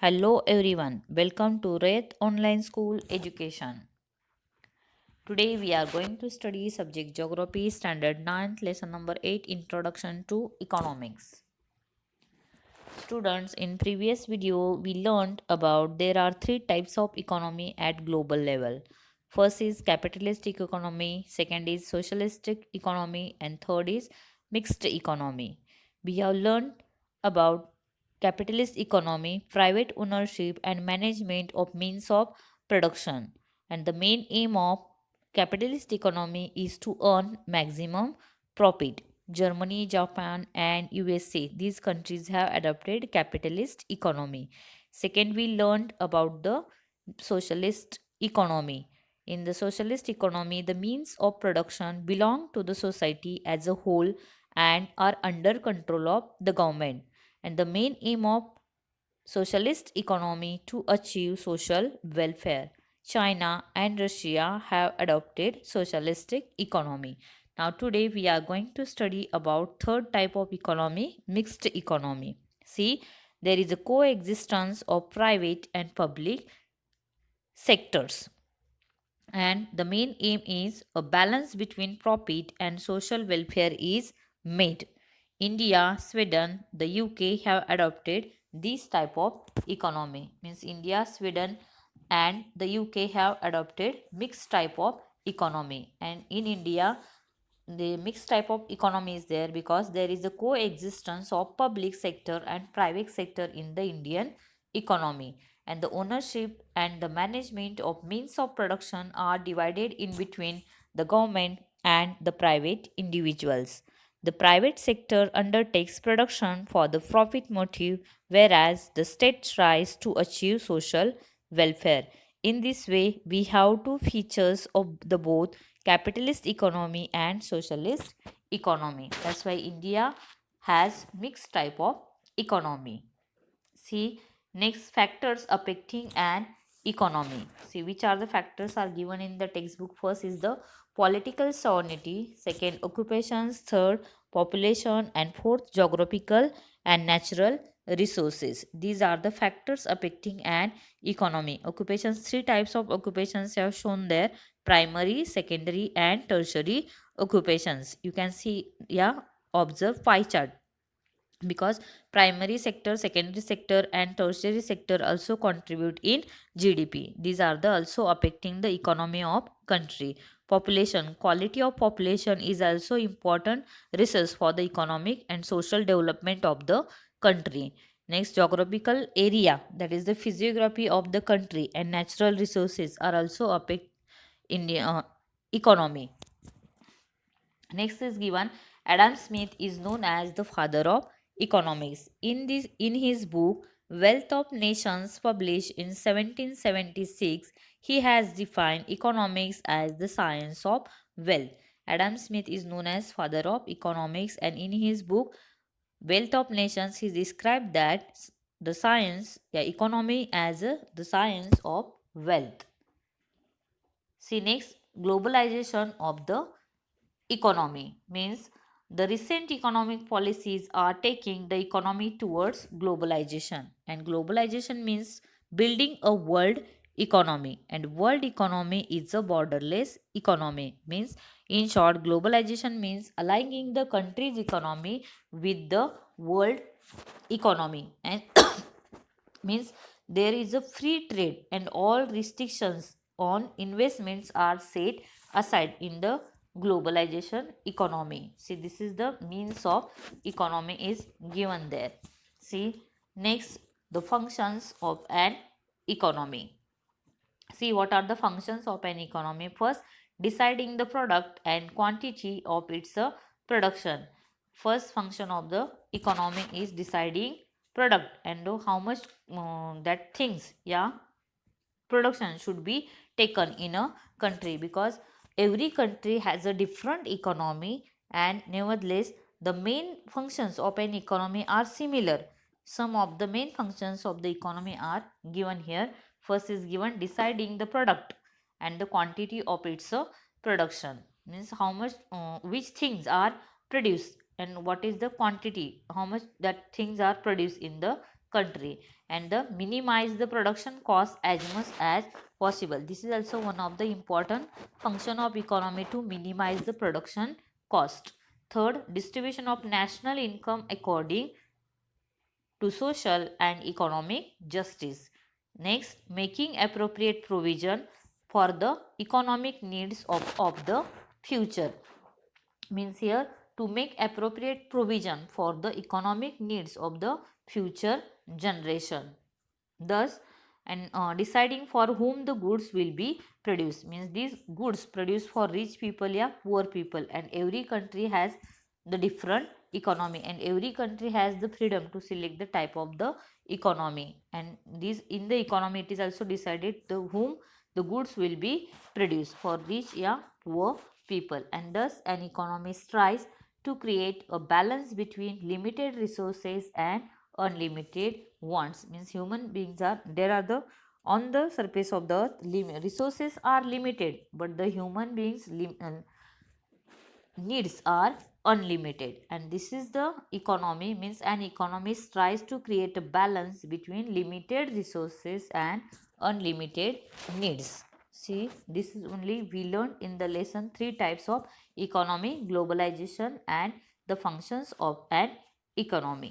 Hello everyone, welcome to Rayat Online School Education. Today we are going to study subject Geography Standard 9th lesson number 8 Introduction to Economics. Students, in previous video we learned about there are three types of economy at global level. First is capitalistic economy, second is socialistic economy and third is mixed economy. We have learned about capitalist economy, private ownership and management of means of production. And the main aim of capitalist economy is to earn maximum profit. Germany, Japan, and USA, these countries have adopted capitalist economy. Second, we learned about the socialist economy. In the socialist economy, the means of production belong to the society as a whole and are under control of the government. And the main aim of socialist economy to achieve social welfare. China and Russia have adopted socialistic economy. Now today we are going to study about third type of economy, mixed economy. See, there is a coexistence of private and public sectors, and the main aim is a balance between profit and social welfare is made. India, Sweden, the UK have adopted this type of economy. Means India, Sweden and the UK have adopted mixed type of economy. And in India, the mixed type of economy is there because there is a coexistence of public sector and private sector in the Indian economy, and the ownership and the management of means of production are divided in between the government and the private individuals. The private sector undertakes production for the profit motive, whereas the state tries to achieve social welfare. In this way, we have two features of the both capitalist economy and socialist economy. That's why India has mixed type of economy. See, next, factors affecting an economy. See, which are the factors are given in the textbook. First is the political sovereignty, second occupations, third population, and fourth geographical and natural resources. These are the factors affecting an economy. Occupations, three types of occupations have shown there: primary, secondary and tertiary occupations. You can see, yeah, observe pie chart, because primary sector, secondary sector and tertiary sector also contribute in GDP. These are the also affecting the economy of country. Population, quality of population is also important resource for the economic and social development of the country. Next, geographical area, that is the physiography of the country and natural resources are also affect in the economy. Next is given, Adam Smith is known as the father of economics. In his book Wealth of Nations, published in 1776, he has defined economics as the science of wealth. Adam Smith is known as father of economics, and in his book Wealth of Nations he described that the science, economy as the science of wealth. See next, globalization of the economy means the recent economic policies are taking the economy towards globalization, and globalization means building a world economy, and world economy is a borderless economy. Means in short, globalization means aligning the country's economy with the world economy, and means there is a free trade and all restrictions on investments are set aside in the globalization economy. See, this is the means of economy is given there. See next, the functions of an economy. See, what are the functions of an economy? First, deciding the product and quantity of its production. First function of the economy is deciding product and how much that things, yeah, production should be taken in a country, because every country has a different economy, and nevertheless the main functions of an economy are similar. Some of the main functions of the economy are given here. First is given, deciding the product and the quantity of its production. Means how much which things are produced and what is the quantity, how much that things are produced in the country, and the minimize the production cost as much as possible. This is also one of the important function of economy, to minimize the production cost. Third, distribution of national income according to social and economic justice. Next, making appropriate provision for the economic needs of the future. Means here, to make appropriate provision for the economic needs of the future generation. Thus, and deciding for whom the goods will be produced, means these goods produced for rich people, yeah, poor people, and every country has the different economy, and every country has the freedom to select the type of the economy, and this in the economy it is also decided the whom the goods will be produced for rich, yeah, poor people. And thus an economy strives to create a balance between limited resources and unlimited wants. Means human beings are, there are the, on the surface of the earth resources are limited, but the human beings needs are unlimited, and this is the economy. Means an economy tries to create a balance between limited resources and unlimited needs. See, this is only we learned in the lesson three types of economy: globalization and the functions of an economy.